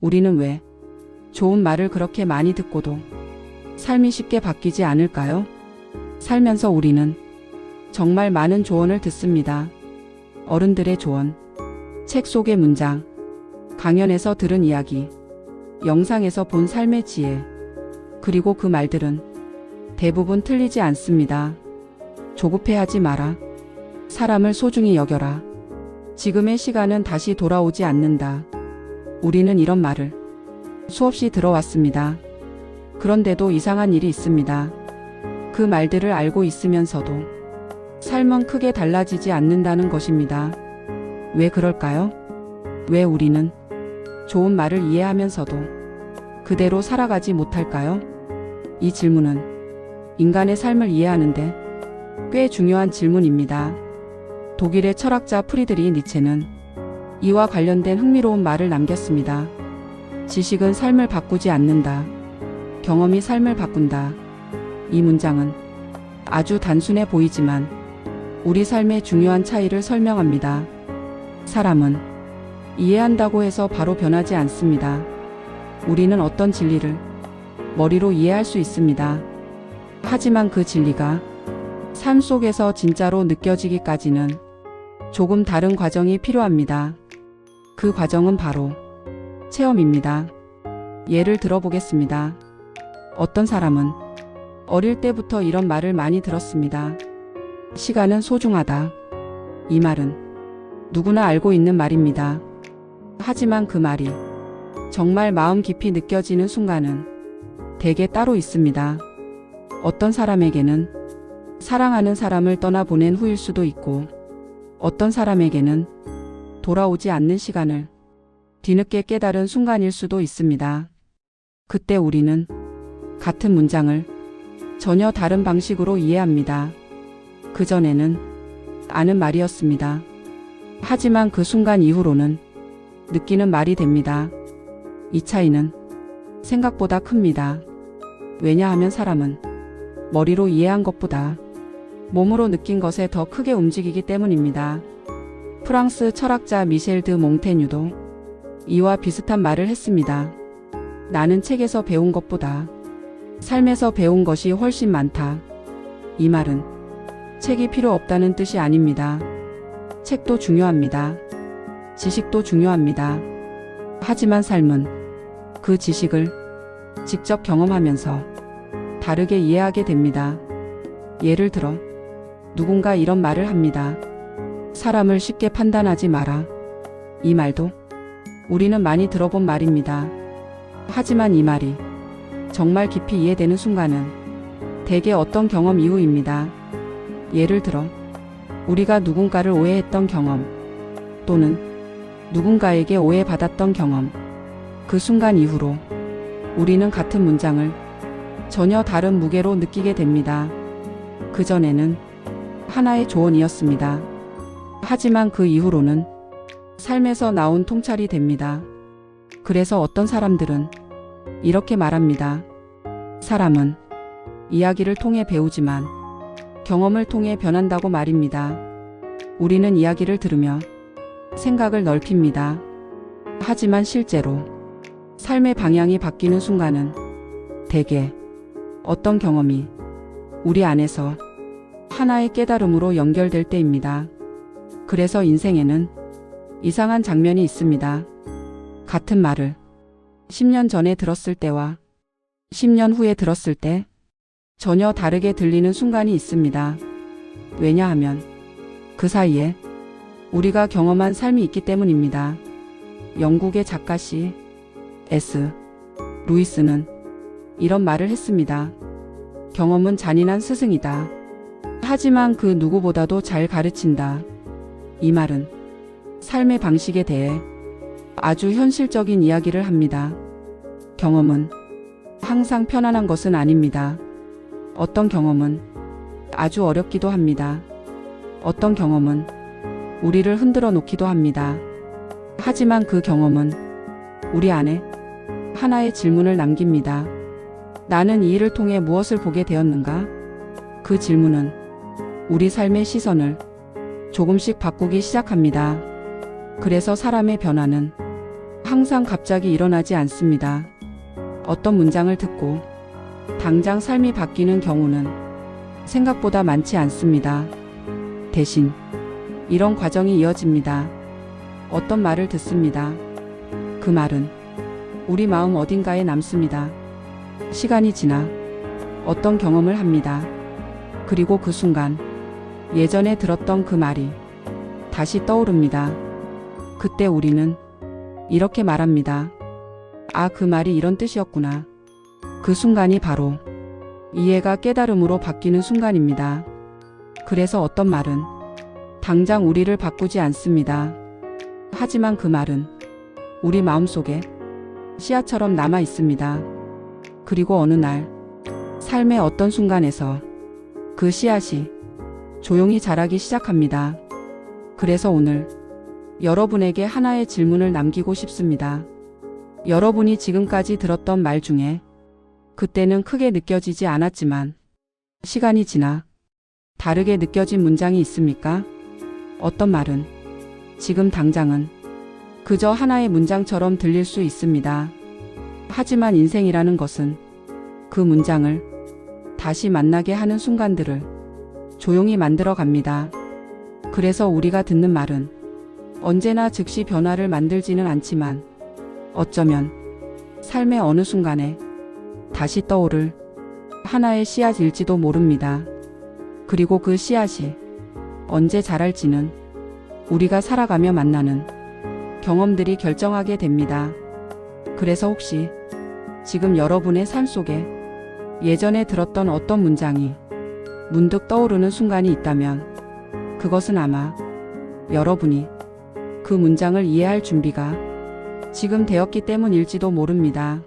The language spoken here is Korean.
우리는 왜 좋은 말을 그렇게 많이 듣고도 삶이 쉽게 바뀌지 않을까요? 살면서 우리는 정말 많은 조언을 듣습니다. 어른들의 조언, 책 속의 문장, 강연에서 들은 이야기, 영상에서 본 삶의 지혜, 그리고 그 말들은 대부분 틀리지 않습니다. 조급해하지 마라. 사람을 소중히 여겨라. 지금의 시간은 다시 돌아오지 않는다. 우리는 이런 말을 수없이 들어왔습니다. 그런데도 이상한 일이 있습니다. 그 말들을 알고 있으면서도 삶은 크게 달라지지 않는다는 것입니다. 왜 그럴까요? 왜 우리는 좋은 말을 이해하면서도 그대로 살아가지 못할까요? 이 질문은 인간의 삶을 이해하는데 꽤 중요한 질문입니다. 독일의 철학자 프리드리히 니체는 이와 관련된 흥미로운 말을 남겼습니다. 지식은 삶을 바꾸지 않는다. 경험이 삶을 바꾼다. 이 문장은 아주 단순해 보이지만 우리 삶의 중요한 차이를 설명합니다. 사람은 이해한다고 해서 바로 변하지 않습니다. 우리는 어떤 진리를 머리로 이해할 수 있습니다. 하지만 그 진리가 삶 속에서 진짜로 느껴지기까지는 조금 다른 과정이 필요합니다. 그 과정은 바로 체험입니다. 예를 들어보겠습니다. 어떤 사람은 어릴 때부터 이런 말을 많이 들었습니다. 시간은 소중하다. 이 말은 누구나 알고 있는 말입니다. 하지만 그 말이 정말 마음 깊이 느껴지는 순간은 대개 따로 있습니다. 어떤 사람에게는 사랑하는 사람을 떠나보낸 후일 수도 있고, 어떤 사람에게는 돌아오지 않는 시간을 뒤늦게 깨달은 순간일 수도 있습니다. 그때 우리는 같은 문장을 전혀 다른 방식으로 이해합니다. 그전에는 아는 말이었습니다. 하지만 그 순간 이후로는 느끼는 말이 됩니다. 이 차이는 생각보다 큽니다. 왜냐하면 사람은 머리로 이해한 것보다 몸으로 느낀 것에 더 크게 움직이기 때문입니다. 프랑스 철학자 미셸 드 몽테뉴도 이와 비슷한 말을 했습니다. 나는 책에서 배운 것보다 삶에서 배운 것이 훨씬 많다. 이 말은 책이 필요 없다는 뜻이 아닙니다. 책도 중요합니다. 지식도 중요합니다. 하지만 삶은 그 지식을 직접 경험하면서 다르게 이해하게 됩니다. 예를 들어 누군가 이런 말을 합니다. 사람을 쉽게 판단하지 마라. 이 말도 우리는 많이 들어본 말입니다. 하지만 이 말이 정말 깊이 이해되는 순간은 대개 어떤 경험 이후입니다. 예를 들어 우리가 누군가를 오해했던 경험, 또는 누군가에게 오해받았던 경험, 그 순간 이후로 우리는 같은 문장을 전혀 다른 무게로 느끼게 됩니다. 그전에는 하나의 조언이었습니다. 하지만 그 이후로는 삶에서 나온 통찰이 됩니다. 그래서 어떤 사람들은 이렇게 말합니다. 사람은 이야기를 통해 배우지만 경험을 통해 변한다고 말입니다. 우리는 이야기를 들으며 생각을 넓힙니다. 하지만 실제로 삶의 방향이 바뀌는 순간은 대개 어떤 경험이 우리 안에서 하나의 깨달음으로 연결될 때입니다. 그래서 인생에는 이상한 장면이 있습니다. 같은 말을 10년 전에 들었을 때와 10년 후에 들었을 때 전혀 다르게 들리는 순간이 있습니다. 왜냐하면 그 사이에 우리가 경험한 삶이 있기 때문입니다. 영국의 작가 C.S. 루이스는 이런 말을 했습니다. 경험은 잔인한 스승이다. 하지만 그 누구보다도 잘 가르친다. 이 말은 삶의 방식에 대해 아주 현실적인 이야기를 합니다. 경험은 항상 편안한 것은 아닙니다. 어떤 경험은 아주 어렵기도 합니다. 어떤 경험은 우리를 흔들어 놓기도 합니다. 하지만 그 경험은 우리 안에 하나의 질문을 남깁니다. 나는 이 일을 통해 무엇을 보게 되었는가? 그 질문은 우리 삶의 시선을 조금씩 바꾸기 시작합니다. 그래서 사람의 변화는 항상 갑자기 일어나지 않습니다. 어떤 문장을 듣고 당장 삶이 바뀌는 경우는 생각보다 많지 않습니다. 대신 이런 과정이 이어집니다. 어떤 말을 듣습니다. 그 말은 우리 마음 어딘가에 남습니다. 시간이 지나 어떤 경험을 합니다. 그리고 그 순간 예전에 들었던 그 말이 다시 떠오릅니다. 그때 우리는 이렇게 말합니다. 아, 그 말이 이런 뜻이었구나. 그 순간이 바로 이해가 깨달음으로 바뀌는 순간입니다. 그래서 어떤 말은 당장 우리를 바꾸지 않습니다. 하지만 그 말은 우리 마음속에 씨앗처럼 남아 있습니다. 그리고 어느 날 삶의 어떤 순간에서 그 씨앗이 조용히 자라기 시작합니다. 그래서 오늘 여러분에게 하나의 질문을 남기고 싶습니다. 여러분이 지금까지 들었던 말 중에 그때는 크게 느껴지지 않았지만 시간이 지나 다르게 느껴진 문장이 있습니까? 어떤 말은 지금 당장은 그저 하나의 문장처럼 들릴 수 있습니다. 하지만 인생이라는 것은 그 문장을 다시 만나게 하는 순간들을 조용히 만들어 갑니다. 그래서 우리가 듣는 말은 언제나 즉시 변화를 만들지는 않지만 어쩌면 삶의 어느 순간에 다시 떠오를 하나의 씨앗일지도 모릅니다. 그리고 그 씨앗이 언제 자랄지는 우리가 살아가며 만나는 경험들이 결정하게 됩니다. 그래서 혹시 지금 여러분의 삶 속에 예전에 들었던 어떤 문장이 문득 떠오르는 순간이 있다면 그것은 아마 여러분이 그 문장을 이해할 준비가 지금 되었기 때문일지도 모릅니다.